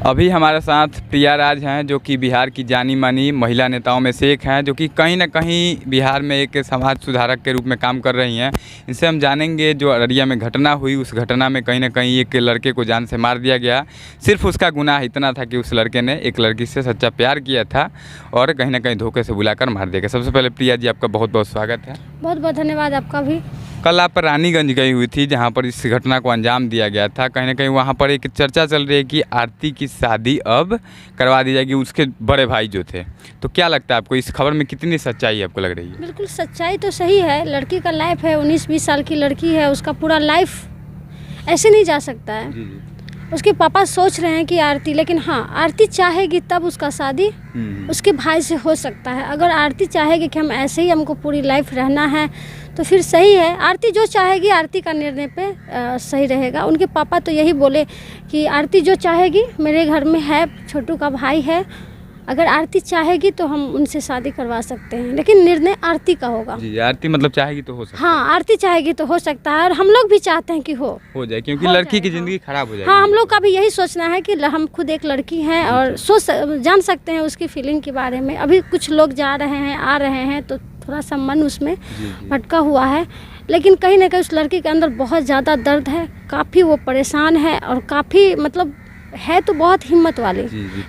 अभी हमारे साथ प्रिया राज हैं, जो कि बिहार की जानी मानी महिला नेताओं में से एक हैं, जो कि कहीं ना कहीं बिहार में एक समाज सुधारक के रूप में काम कर रही हैं। इनसे हम जानेंगे जो अररिया में घटना हुई, उस घटना में कहीं ना कहीं एक लड़के को जान से मार दिया गया। सिर्फ उसका गुनाह इतना था कि उस लड़के ने एक लड़की से सच्चा प्यार किया था और कहीं ना कहीं धोखे से बुलाकर मार दिया गया। सबसे पहले प्रिया जी, आपका बहुत बहुत स्वागत है। बहुत बहुत धन्यवाद आपका भी। कल आप रानीगंज गई हुई थी, जहां पर इस घटना को अंजाम दिया गया था। कहीं ना कहीं वहां पर एक चर्चा चल रही है कि आरती की शादी अब करवा दी जाएगी उसके बड़े भाई जो थे। तो क्या लगता है आपको, इस खबर में कितनी सच्चाई आपको लग रही है? बिल्कुल सच्चाई तो सही है। लड़की का लाइफ है, 19-20 साल की लड़की है, उसका पूरा लाइफ ऐसे नहीं जा सकता है। जी। उसके पापा सोच रहे हैं कि आरती, लेकिन हाँ, आरती चाहेगी तब उसका शादी उसके भाई से हो सकता है। अगर आरती चाहेगी कि हम ऐसे ही हमको पूरी लाइफ रहना है तो फिर सही है। आरती जो चाहेगी, आरती का निर्णय पे सही रहेगा। उनके पापा तो यही बोले कि आरती जो चाहेगी, मेरे घर में है, छोटू का भाई है, अगर आरती चाहेगी तो हम उनसे शादी करवा सकते हैं, लेकिन निर्णय आरती का होगा। जी, आरती मतलब चाहेगी तो हो सकता है। हाँ, आरती चाहेगी तो हो सकता है और हम लोग भी चाहते हैं कि हो जाए, क्योंकि लड़की की ज़िंदगी खराब हो जाएगी। हाँ, हम लोग का भी यही सोचना है कि हम खुद एक लड़की हैं और जान सकते हैं उसकी फीलिंग के बारे में। अभी कुछ लोग जा रहे हैं, आ रहे हैं, तो थोड़ा सा मन उसमें भटका हुआ है, लेकिन कहीं ना कहीं उस लड़की के अंदर बहुत ज़्यादा दर्द है, काफ़ी वो परेशान है और काफ़ी मतलब है तो बहुत हिम्मत वाली।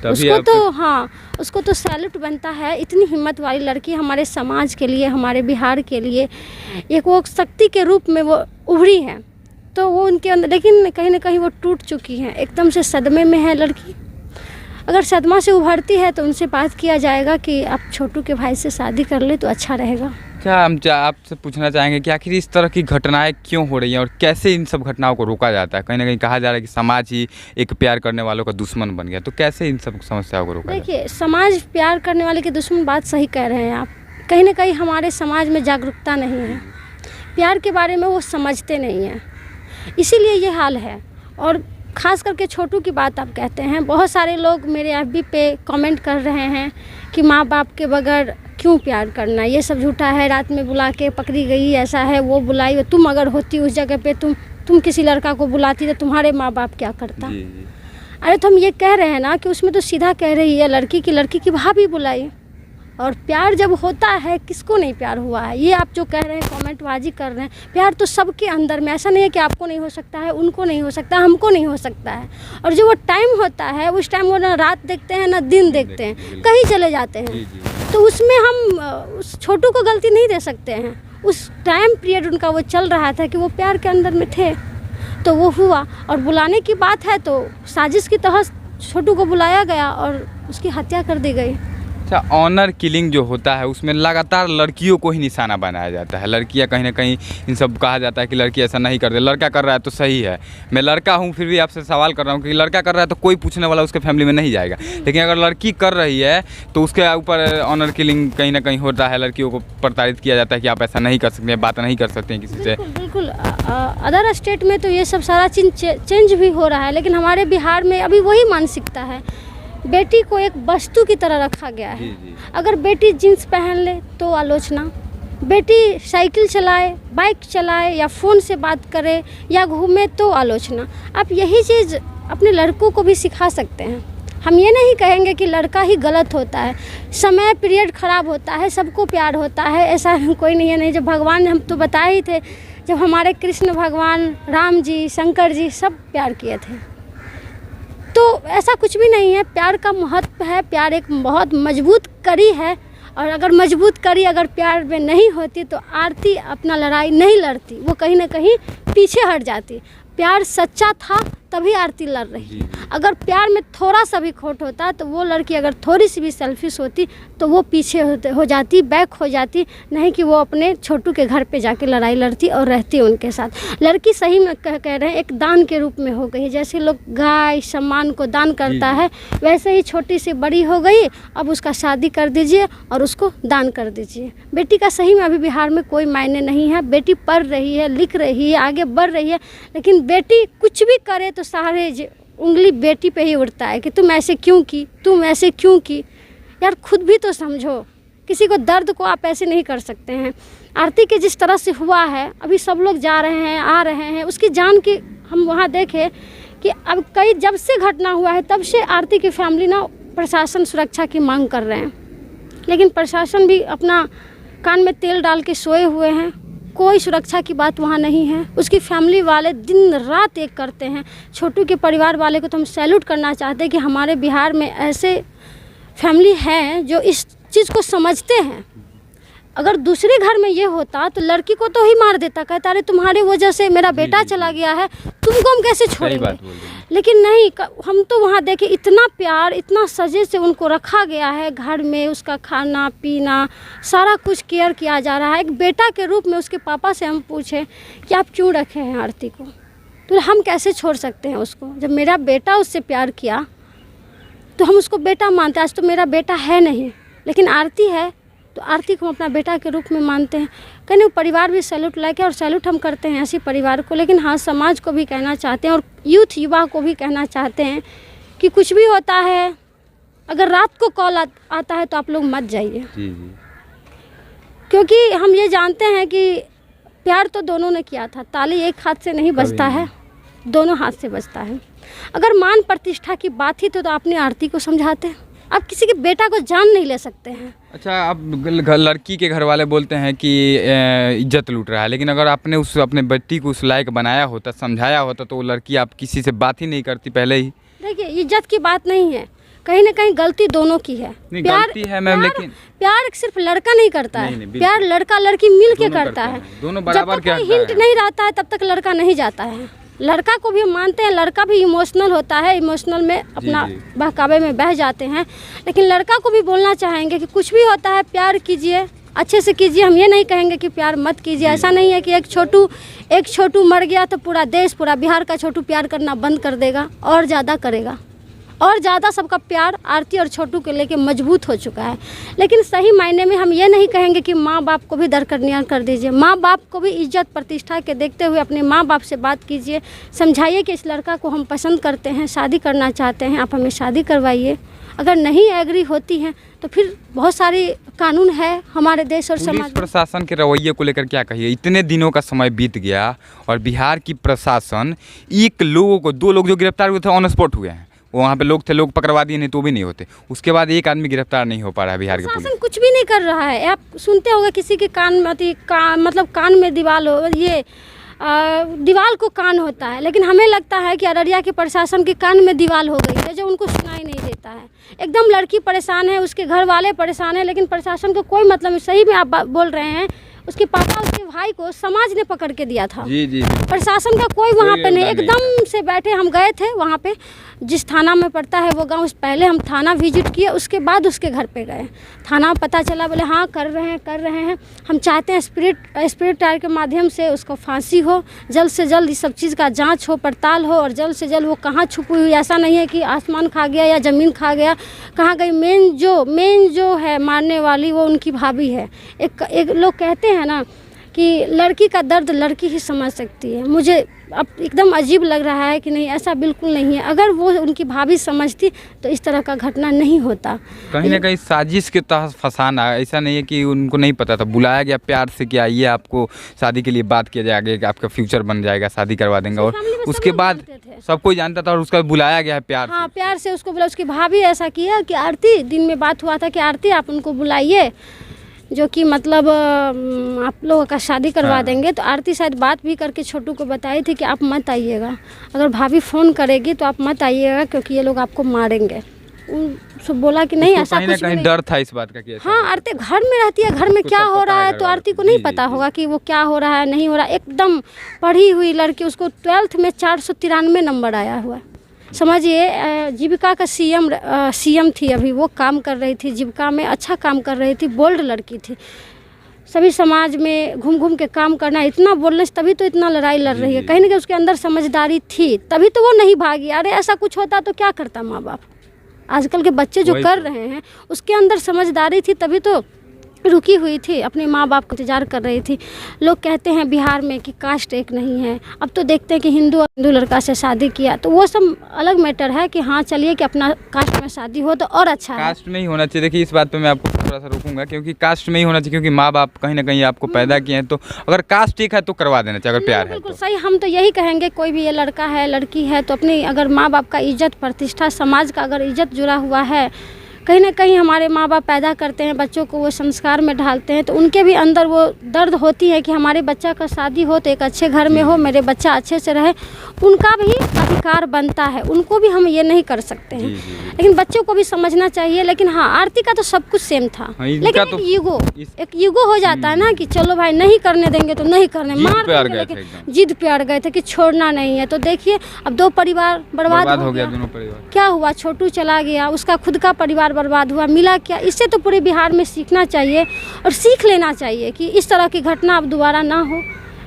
उसको तो हाँ, उसको तो सैल्यूट बनता है। इतनी हिम्मत वाली लड़की हमारे समाज के लिए, हमारे बिहार के लिए एक वो शक्ति के रूप में वो उभरी है। तो वो उनके अंदर, लेकिन कहीं ना कहीं वो टूट चुकी है, एकदम से सदमे में है लड़की। अगर सदमा से उभरती है तो उनसे बात किया जाएगा कि आप छोटू के भाई से शादी कर ले तो अच्छा रहेगा। क्या हम आपसे पूछना चाहेंगे कि आखिर इस तरह की घटनाएं क्यों हो रही हैं और कैसे इन सब घटनाओं को रोका जाता है? कहीं ना कहीं कहा जा रहा है कि समाज ही एक प्यार करने वालों का दुश्मन बन गया, तो कैसे इन सब समस्याओं को रोका जाता है? देखिए, समाज प्यार करने वाले के दुश्मन, बात सही कह रहे हैं आप। कहीं ना कहीं हमारे समाज में जागरूकता नहीं है, प्यार के बारे में वो समझते नहीं हैं, इसीलिए ये हाल है। और ख़ास करके छोटू की बात आप कहते हैं, बहुत सारे लोग मेरे FB पे कमेंट कर रहे हैं कि माँ बाप के बगैर क्यों प्यार करना, ये सब झूठा है, रात में बुला के पकड़ी गई, ऐसा है, वो बुलाई, तुम अगर होती उस जगह पे, तुम किसी लड़का को बुलाती तो तुम्हारे माँ बाप क्या करता? अरे तो हम ये कह रहे हैं ना कि उसमें तो सीधा कह रही है लड़की की भाभी बुलाई। और प्यार जब होता है, किसको नहीं प्यार हुआ है? ये आप जो कह रहे हैं, कमेंटबाजी कर रहे हैं, प्यार तो सबके अंदर में, ऐसा नहीं है कि आपको नहीं हो सकता है, उनको नहीं हो सकता, हमको नहीं हो सकता है। और जो वो टाइम होता है, उस टाइम वो ना रात देखते हैं ना दिन देखते हैं, कहीं चले जाते हैं, तो उसमें हम उस छोटू को गलती नहीं दे सकते हैं। उस टाइम पीरियड उनका वो चल रहा था कि वो प्यार के अंदर में थे, तो वो हुआ। और बुलाने की बात है तो साजिश की तहत छोटू को बुलाया गया और उसकी हत्या कर दी गई। अच्छा, ऑनर किलिंग जो होता है उसमें लगातार लड़कियों को ही निशाना बनाया जाता है। लड़कियां कहीं ना कहीं, इन सब कहा जाता है कि लड़की ऐसा नहीं करते, लड़का कर रहा है तो सही है। मैं लड़का हूं फिर भी आपसे सवाल कर रहा हूं कि लड़का कर रहा है तो कोई पूछने वाला उसके फैमिली में नहीं जाएगा, लेकिन अगर लड़की कर रही है तो उसके ऊपर ऑनर किलिंग कहीं ना कहीं होता है। लड़कियों को प्रताड़ित किया जाता है कि आप ऐसा नहीं कर सकते, बात नहीं कर सकते हैं किसी से। बिल्कुल अदर स्टेट में तो ये सब सारा चेंज भी हो रहा है, लेकिन हमारे बिहार में अभी वही मानसिकता है। बेटी को एक वस्तु की तरह रखा गया है। अगर बेटी जीन्स पहन ले तो आलोचना, बेटी साइकिल चलाए, बाइक चलाए या फ़ोन से बात करे या घूमे तो आलोचना। आप यही चीज़ अपने लड़कों को भी सिखा सकते हैं। हम ये नहीं कहेंगे कि लड़का ही गलत होता है, समय पीरियड ख़राब होता है, सबको प्यार होता है, ऐसा कोई नहीं है। नहीं, जब भगवान ने, हम तो बताए ही थे, जब हमारे कृष्ण भगवान, राम जी, शंकर जी सब प्यार किए थे, तो ऐसा कुछ भी नहीं है। प्यार का महत्व है, प्यार एक बहुत मजबूत कड़ी है, और अगर मजबूत कड़ी अगर प्यार में नहीं होती तो आरती अपना लड़ाई नहीं लड़ती, वो कहीं ना कहीं पीछे हट जाती। प्यार सच्चा था तभी आरती लड़ रही। अगर प्यार में थोड़ा सा भी खोट होता तो वो लड़की अगर थोड़ी सी भी सेल्फिश होती तो वो पीछे हो जाती, बैक हो जाती, नहीं कि वो अपने छोटू के घर पे जाके लड़ाई लड़ती और रहती उनके साथ। लड़की सही में कह रहे हैं, एक दान के रूप में हो गई। जैसे लोग गाय सम्मान को दान करता है, वैसे ही छोटी सी बड़ी हो गई, अब उसका शादी कर दीजिए और उसको दान कर दीजिए। बेटी का सही में अभी बिहार में कोई मायने नहीं है। बेटी पढ़ रही है, लिख रही है, आगे बढ़ रही है, लेकिन बेटी कुछ भी करे तो सारे उंगली बेटी पे ही उड़ता है कि तुम ऐसे क्यों की, तुम ऐसे क्यों की। यार खुद भी तो समझो, किसी को दर्द को आप ऐसे नहीं कर सकते हैं। आरती के जिस तरह से हुआ है, अभी सब लोग जा रहे हैं, आ रहे हैं, उसकी जान की हम वहाँ देखे कि अब जब से घटना हुआ है तब से आरती की फैमिली ना प्रशासन सुरक्षा की मांग कर रहे हैं, लेकिन प्रशासन भी अपना कान में तेल डाल के सोए हुए हैं। कोई सुरक्षा की बात वहाँ नहीं है। उसकी फैमिली वाले दिन रात एक करते हैं। छोटू के परिवार वाले को तो हम सैल्यूट करना चाहते हैं कि हमारे बिहार में ऐसे फैमिली हैं जो इस चीज़ को समझते हैं। अगर दूसरे घर में ये होता तो लड़की को तो ही मार देता, कहता अरे तुम्हारे वजह से मेरा बेटा चला गया है, तुमको हम कैसे छोड़ेंगे। लेकिन नहीं, हम तो वहाँ देखे इतना प्यार, इतना सजे से उनको रखा गया है घर में, उसका खाना पीना सारा कुछ केयर किया जा रहा है। एक बेटा के रूप में उसके पापा से हम पूछे कि आप क्यों रखे हैं आरती को, तो हम कैसे छोड़ सकते हैं उसको। जब मेरा बेटा उससे प्यार किया तो हम उसको बेटा मानते हैं। आज तो मेरा बेटा है नहीं, लेकिन आरती है तो आरती को हम अपना बेटा के रूप में मानते हैं। कहीं वो परिवार भी सैल्यूट लाके, और सैल्यूट हम करते हैं ऐसे परिवार को। लेकिन हाँ, समाज को भी कहना चाहते हैं और युवा को भी कहना चाहते हैं कि कुछ भी होता है, अगर रात को कॉल आता है तो आप लोग मत जाइए, क्योंकि हम ये जानते हैं कि प्यार तो दोनों ने किया था। ताली एक हाथ से नहीं बजता है, दोनों हाथ से बजता है। अगर मान प्रतिष्ठा की बात ही तो आपने आरती को समझाते। आप किसी के बेटा को जान नहीं ले सकते हैं। अच्छा, अब लड़की के घर वाले बोलते हैं कि इज्जत लूट रहा है, लेकिन अगर आपने अपने बेटी को उस लायक बनाया होता, समझाया होता, तो वो लड़की आप किसी से बात ही नहीं करती पहले ही। देखिए, इज्जत की बात नहीं है, कहीं ना कहीं गलती दोनों की है। गलती है मैम, लेकिन प्यार सिर्फ लड़का नहीं करता है, प्यार लड़का लड़की मिल के करता है। दोनों बराबर के हिंट नहीं रहता है तब तक लड़का नहीं जाता है। लड़का को भी हम मानते हैं, लड़का भी इमोशनल होता है, इमोशनल में अपना बहकावे में बह जाते हैं। लेकिन लड़का को भी बोलना चाहेंगे कि कुछ भी होता है प्यार कीजिए, अच्छे से कीजिए। हम ये नहीं कहेंगे कि प्यार मत कीजिए। ऐसा नहीं है कि एक छोटू मर गया तो पूरा देश, पूरा बिहार का छोटू प्यार करना बंद कर देगा, और ज़्यादा करेगा, और ज़्यादा सबका प्यार आरती और छोटू के लेके मजबूत हो चुका है। लेकिन सही मायने में हम ये नहीं कहेंगे कि माँ बाप को भी दरकिनार कर दीजिए। माँ बाप को भी इज्जत प्रतिष्ठा के देखते हुए अपने माँ बाप से बात कीजिए, समझाइए कि इस लड़का को हम पसंद करते हैं, शादी करना चाहते हैं, आप हमें शादी करवाइए। अगर नहीं एग्री होती हैं तो फिर बहुत सारी कानून है हमारे देश और समाज। प्रशासन के रवैये को लेकर क्या कहिए? इतने दिनों का समय बीत गया और बिहार की प्रशासन दो लोग जो गिरफ्तार हुए थे ऑन स्पॉट हुए हैं। वहाँ पे लोग थे, लोग पकड़वा दिए, नहीं तो भी नहीं होते। उसके बाद एक आदमी गिरफ्तार नहीं हो पा रहा है बिहार के पुलिस। प्रशासन कुछ भी नहीं कर रहा है। आप सुनते होंगे किसी के मतलब कान में दीवाल हो, ये दीवाल को कान होता है, लेकिन हमें लगता है कि अररिया के प्रशासन के कान में दीवाल हो गई है जो उनको सुनाई नहीं देता है। एकदम लड़की परेशान है, उसके घर वाले परेशान है, लेकिन प्रशासन को कोई मतलब नहीं। सही में आप बोल रहे हैं, उसके पापा उसके भाई को समाज ने पकड़ के दिया था। जी। प्रशासन का कोई वहाँ पे नहीं, एकदम से बैठे। हम गए थे वहाँ पे, जिस थाना में पड़ता है वो गांव, पहले हम थाना विजिट किए, उसके बाद उसके घर पे गए। थाना पता चला, बोले हाँ कर रहे हैं। हम चाहते हैं स्पिरिट ट्रायल के माध्यम से उसको फांसी हो, जल्द से जल्द इस सब चीज़ का जांच हो, पड़ताल हो, और जल्द से जल्द वो कहाँ छुपी हुई, ऐसा नहीं है कि आसमान खा गया या ज़मीन खा गया, कहाँ गई। मेन जो है मारने वाली वो उनकी भाभी है। एक लोग कहते हैं ना कि लड़की का दर्द लड़की ही समझ सकती है। मुझे अब एकदम अजीब लग रहा है कि नहीं, ऐसा बिल्कुल नहीं है। अगर वो उनकी भाभी समझती तो इस तरह का घटना नहीं होता। कहीं ना कहीं साजिश के तहत फंसाना, ऐसा नहीं है कि उनको नहीं पता था, बुलाया गया प्यार से कि आइए आपको शादी के लिए बात किया जाएगा कि आपका फ्यूचर बन जाएगा, शादी करवा देंगे, और उसके बाद सब कोई जानता था और उसका बुलाया गया है प्यार। हाँ, प्यार से उसको बुला। उसकी भाभी ऐसा किया कि आरती, दिन में बात हुआ था कि आरती आप उनको बुलाइए, जो कि मतलब आप लोगों का शादी करवा देंगे। तो आरती शायद बात भी करके छोटू को बताई थी कि आप मत आइएगा, अगर भाभी फ़ोन करेगी तो आप मत आइएगा क्योंकि ये लोग आपको मारेंगे। सब बोला कि नहीं, ऐसा कुछ नहीं। डर था इस बात का कि हाँ, आरती घर में रहती है, घर में क्या हो रहा है तो आरती को नहीं पता होगा कि वो क्या हो रहा है, नहीं हो रहा। एकदम पढ़ी हुई लड़की, उसको 12th में 493 नंबर आया हुआ। समझिए, जीविका का सीएम थी अभी, वो काम कर रही थी, जीविका में अच्छा काम कर रही थी, बोल्ड लड़की थी। सभी समाज में घूम के काम करना, इतना बोलने से तभी तो इतना लड़ाई लड़ रही है। कहीं ना कहीं उसके अंदर समझदारी थी, तभी तो वो नहीं भागी। अरे ऐसा कुछ होता तो क्या करता माँ बाप। आजकल के बच्चे जो कर रहे हैं, उसके अंदर समझदारी थी, तभी तो रुकी हुई थी, अपने माँ बाप का इंतजार कर रही थी। लोग कहते हैं बिहार में कि कास्ट एक नहीं है। अब तो देखते हैं कि हिंदू लड़का से शादी किया, तो वो सब अलग मैटर है कि हाँ चलिए कि अपना कास्ट में शादी हो तो और अच्छा है। कास्ट नहीं होना चाहिए। देखिए, इस बात पे मैं आपको थोड़ा सा रोकूंगा, क्योंकि कास्ट में ही होना चाहिए, क्योंकि माँ बाप कहीं ना कहीं आपको पैदा किए हैं, तो अगर कास्ट ठीक है तो करवा देना चाहिए, अगर प्यार है बिल्कुल तो। सही। हम तो यही कहेंगे, कोई भी ये लड़का है लड़की है तो अपनी अगर माँ बाप का इज्जत प्रतिष्ठा, समाज का अगर इज्जत जुड़ा हुआ है, कहीं ना कहीं हमारे माँ बाप पैदा करते हैं बच्चों को, वो संस्कार में ढालते हैं, तो उनके भी अंदर वो दर्द होती है कि हमारे बच्चा का शादी हो तो एक अच्छे घर में हो, मेरे बच्चा अच्छे से रहे, उनका भी अधिकार बनता है, उनको भी हम ये नहीं कर सकते हैं। लेकिन बच्चों को भी समझना चाहिए। लेकिन हाँ, आरती का तो सब कुछ सेम था, लेकिन एक ईगो हो जाता है ना कि चलो भाई नहीं करने देंगे तो नहीं करने, मार देंगे, लेकिन जिद पे अड़ गए थे कि छोड़ना नहीं है। तो देखिए अब 2 परिवार बर्बाद हो गया, दोनों परिवार। क्या हुआ, छोटू चला गया, उसका खुद का परिवार बर्बाद हुआ, मिला क्या? इससे तो पूरे बिहार में सीखना चाहिए और सीख लेना चाहिए कि इस तरह की घटना अब दोबारा ना हो।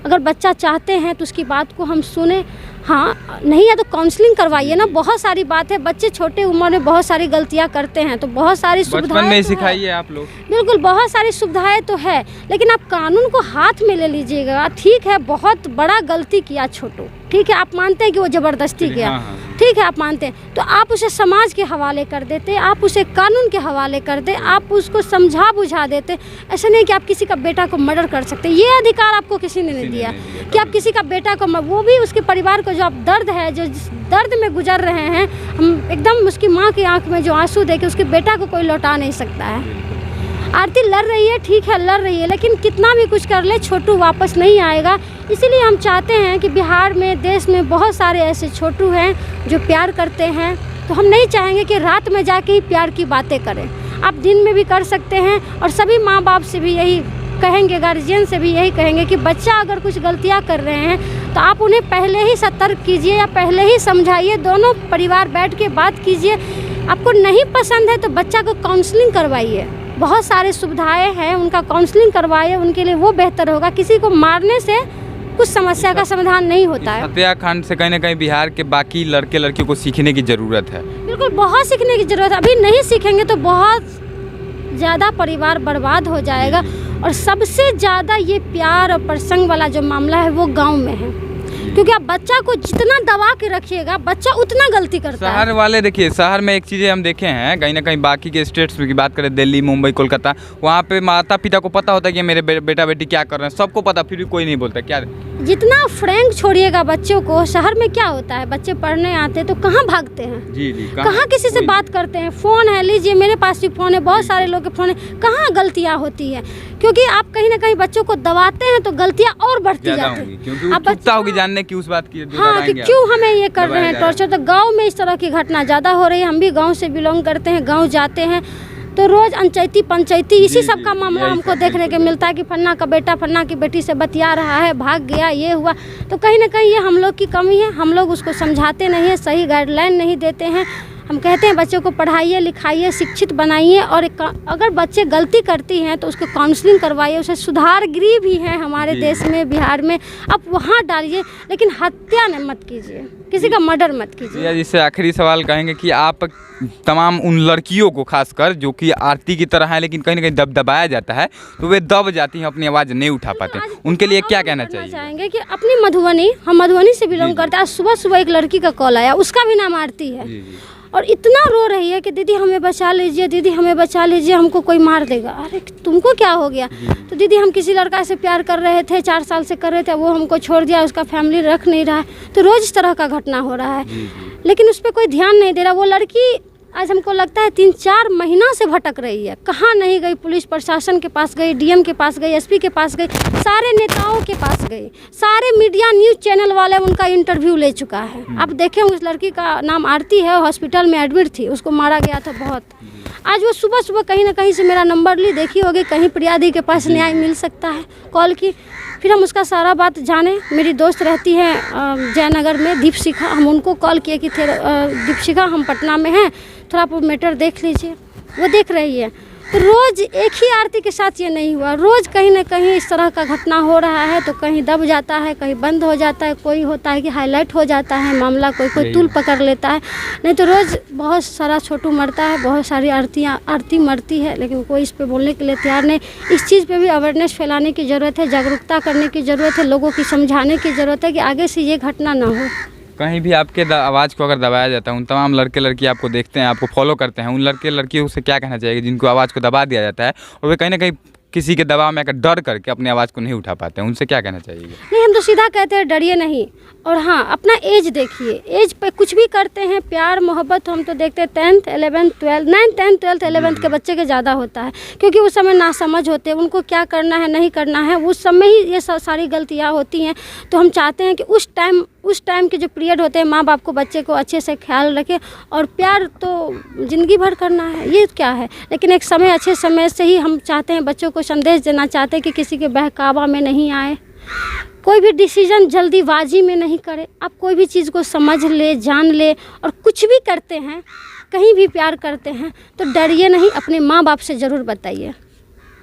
अगर बच्चा चाहते हैं तो उसकी बात को हम सुने, हाँ नहीं है तो काउंसलिंग करवाइए ना। बहुत सारी बात है, बच्चे छोटे उम्र में बहुत सारी गलतियां करते हैं, तो बहुत सारी सुविधाएं बचपन में ही तो सिखाइए आप लोग। बिल्कुल, बहुत सारी सुविधाएं तो है, लेकिन आप कानून को हाथ में ले लीजिएगा। ठीक है, बहुत बड़ा गलती किया छोटू, ठीक है, आप मानते हैं कि वो ज़बरदस्ती किया, ठीक है, आप मानते हैं, तो आप उसे समाज के हवाले कर देते, आप उसे कानून के हवाले कर दे, आप उसको समझा बुझा देते। ऐसा नहीं कि आप किसी का बेटा को मर्डर कर सकते, ये अधिकार आपको किसी ने नहीं दिया कि आप किसी का बेटा को, वो भी उसके परिवार को जो आप दर्द है, जो जिस दर्द में गुजर रहे हैं, हम एकदम उसकी माँ की आंख में जो आंसू दे के उसके बेटा को कोई लौटा नहीं सकता है। आरती लड़ रही है, ठीक है लड़ रही है, लेकिन कितना भी कुछ कर ले छोटू वापस नहीं आएगा। इसीलिए हम चाहते हैं कि बिहार में, देश में बहुत सारे ऐसे छोटू हैं जो प्यार करते हैं, तो हम नहीं चाहेंगे कि रात में जाके ही प्यार की बातें करें। आप दिन में भी कर सकते हैं, और सभी माँ बाप से भी यही कहेंगे, गार्जियन से भी यही कहेंगे कि बच्चा अगर कुछ गलतियाँ कर रहे हैं तो आप उन्हें पहले ही सतर्क कीजिए या पहले ही समझाइए, दोनों परिवार बैठ के बात कीजिए। आपको नहीं पसंद है तो बच्चा को काउंसलिंग करवाइए, बहुत सारे सुविधाएं हैं, उनका काउंसलिंग करवाइए, उनके लिए वो बेहतर होगा। किसी को मारने से कुछ समस्या का समाधान नहीं होता है। हत्याकांड से कहीं ना कहीं बिहार के बाकी लड़के लड़कियों को सीखने की ज़रूरत है। बिल्कुल, बहुत सीखने की ज़रूरत है। अभी नहीं सीखेंगे तो बहुत ज़्यादा परिवार बर्बाद हो जाएगा। और सबसे ज़्यादा ये प्यार और प्रसंग वाला जो मामला है वो गाँव में है, क्योंकि आप बच्चा को जितना दबा के रखिएगा बच्चा उतना गलती करता है। शहर वाले देखिए, शहर में एक चीज़ें हम देखे हैं, कहीं ना कहीं बाकी के स्टेट्स में की बात करें, दिल्ली, मुंबई, कोलकाता, वहाँ पे माता पिता को पता होता है कि मेरे बेटा बेटी क्या कर रहे हैं, सबको पता, फिर भी कोई नहीं बोलता। क्या जितना फ्रैंक छोड़िएगा बच्चों को, शहर में क्या होता है, बच्चे पढ़ने आते तो कहाँ भागते हैं, जी, कहाँ किसी से बात करते हैं। फ़ोन है, लीजिए, मेरे पास भी फ़ोन है, बहुत सारे लोग के फ़ोन है, कहाँ गलतियाँ होती है, क्योंकि आप कहीं ना कहीं बच्चों को दबाते हैं तो गलतियाँ और बढ़ती जाती हैं। अब बच्चा होगी जानने की उस बात की, हाँ, कि क्यों हमें ये कर रहे हैं टॉर्चर। तो गाँव में इस तरह की घटना ज़्यादा हो रही है। हम भी गाँव से बिलोंग करते हैं, गाँव जाते हैं तो रोज़ अंचैती पंचायती इसी सब का मामला हमको देखने के मिलता है कि फन्ना का बेटा फन्ना की बेटी से बतिया रहा है, भाग गया, ये हुआ। तो कहीं ना कहीं ये हम लोग की कमी है, हम लोग उसको समझाते नहीं हैं, सही गाइडलाइन नहीं देते हैं। हम कहते हैं बच्चों को पढ़ाइए लिखाइए, शिक्षित बनाइए, और अगर बच्चे गलती करती हैं तो उसको काउंसलिंग करवाइए। उसे सुधार गृह भी हैं हमारे देश में, बिहार में, आप वहाँ डालिए, लेकिन हत्या न मत कीजिए, किसी का मर्डर मत कीजिए। जिससे आखिरी सवाल कहेंगे कि आप तमाम उन लड़कियों को खासकर जो कि आरती की तरह है लेकिन कहीं ना कहीं दबाया जाता है, तो वे दब जाती हैं, अपनी आवाज़ नहीं उठा पाते, उनके लिए क्या कहना चाहिए? चाहेंगे कि अपनी मधुबनी, हम मधुबनी से बिलोंग करते हैं। आज सुबह सुबह एक लड़की का कॉल आया, उसका भी नाम आरती है, और इतना रो रही है कि दीदी हमें बचा लीजिए, दीदी हमें बचा लीजिए, हमको कोई मार देगा। अरे तुमको क्या हो गया? तो दीदी हम किसी लड़का से प्यार कर रहे थे, 4 साल से कर रहे थे, वो हमको छोड़ दिया, उसका फैमिली रख नहीं रहा है। तो रोज़ इस तरह का घटना हो रहा है, लेकिन उस पर कोई ध्यान नहीं दे रहा। वो लड़की आज हमको लगता है 3-4 महीना से भटक रही है, कहाँ नहीं गई, पुलिस प्रशासन के पास गई, डीएम के पास गई, एसपी के पास गई, सारे नेताओं के पास गई, सारे मीडिया न्यूज़ चैनल वाले उनका इंटरव्यू ले चुका है। अब देखें, उस लड़की का नाम आरती है, हॉस्पिटल में एडमिट थी, उसको मारा गया था बहुत। आज वो सुबह सुबह कहीं ना कहीं से मेरा नंबर ली, देखी होगी कहीं प्रियादी के पास न्याय मिल सकता है, कॉल की। फिर हम उसका सारा बात जाने। मेरी दोस्त रहती है जयनगर में, दीपशिखा, हम उनको कॉल किए कि दीपशिखा हम पटना में हैं, थोड़ा आप मैटर देख लीजिए। वो देख रही है। तो रोज़ एक ही आरती के साथ ये नहीं हुआ, रोज़ कहीं ना कहीं इस तरह का घटना हो रहा है, तो कहीं दब जाता है, कहीं बंद हो जाता है, कोई होता है कि हाईलाइट हो जाता है मामला, कोई तूल पकड़ लेता है, नहीं तो रोज़ बहुत सारा छोटू मरता है, बहुत सारी आरती मरती है, लेकिन कोई इस पर बोलने के लिए तैयार नहीं। इस चीज़ पे भी अवेयरनेस फैलाने की ज़रूरत है, जागरूकता करने की ज़रूरत है, लोगों की समझाने की ज़रूरत है कि आगे से ये घटना ना हो। कहीं भी आपके आवाज़ को अगर दबाया जाता है, उन तमाम लड़के लड़की आपको देखते हैं, आपको फॉलो करते हैं, उन लड़के लड़कियों से क्या कहना चाहिए जिनको आवाज़ को दबा दिया जाता है और वे कहीं ना कहीं किसी के दबाव में आकर डर करके अपनी आवाज़ को नहीं उठा पाते हैं, उनसे क्या कहना चाहिए? नहीं, हम तो सीधा कहते हैं डरिए नहीं। और हाँ, अपना एज देखिए, एज पे कुछ भी करते हैं, प्यार मोहब्बत हम तो देखते हैं 10th 11th 12th 9th 10th 12th 11th के बच्चे के ज़्यादा होता है, क्योंकि उस समय नासमझ होते हैं, उनको क्या करना है नहीं करना है, उस समय ही ये सारी गलतियाँ होती हैं। तो हम चाहते हैं कि उस टाइम के जो पीरियड होते हैं, माँ बाप को बच्चे को अच्छे से ख्याल रखें। और प्यार तो ज़िंदगी भर करना है, ये क्या है, लेकिन एक समय अच्छे समय से ही हम चाहते हैं, बच्चों को संदेश देना चाहते हैं कि किसी के बहकावा में नहीं आए, कोई भी डिसीजन जल्दीबाजी में नहीं करे। आप कोई भी चीज़ को समझ ले, जान ले, और कुछ भी करते हैं, कहीं भी प्यार करते हैं तो डरिए नहीं, अपने माँ बाप से ज़रूर बताइए,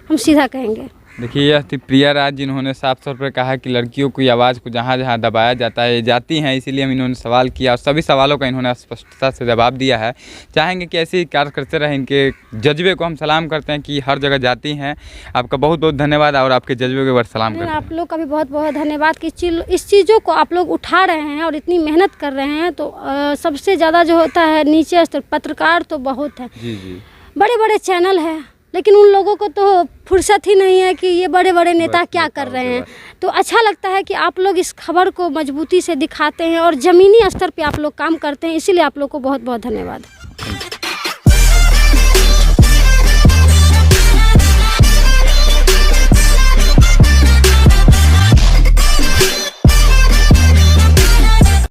हम सीधा कहेंगे। देखिए, यह थी प्रिया राज, जिन्होंने साफ तौर पर कहा कि लड़कियों की आवाज़ को जहाँ जहाँ दबाया जाता है ये जाती हैं, इसीलिए हम इन्होंने सवाल किया और सभी सवालों का इन्होंने स्पष्टता से जवाब दिया है। चाहेंगे कि ऐसे ही कार्य करते रहें, इनके जज्बे को हम सलाम करते हैं कि हर जगह जाती हैं। आपका बहुत बहुत धन्यवाद और आपके जज्बे के ऊपर सलाम करते हैं। आप लोग का भी बहुत बहुत धन्यवाद कि इस चीज़ों को आप लोग उठा रहे हैं और इतनी मेहनत कर रहे हैं। तो सबसे ज़्यादा जो होता है नीचे स्तर पत्रकार तो बहुत है, जी जी, बड़े बड़े चैनल हैं, लेकिन उन लोगों को तो फुर्सत ही नहीं है कि ये बड़े बड़े नेता क्या कर रहे हैं। तो अच्छा लगता है कि आप लोग इस खबर को मजबूती से दिखाते हैं और ज़मीनी स्तर पे आप लोग काम करते हैं, इसीलिए आप लोग को बहुत बहुत धन्यवाद।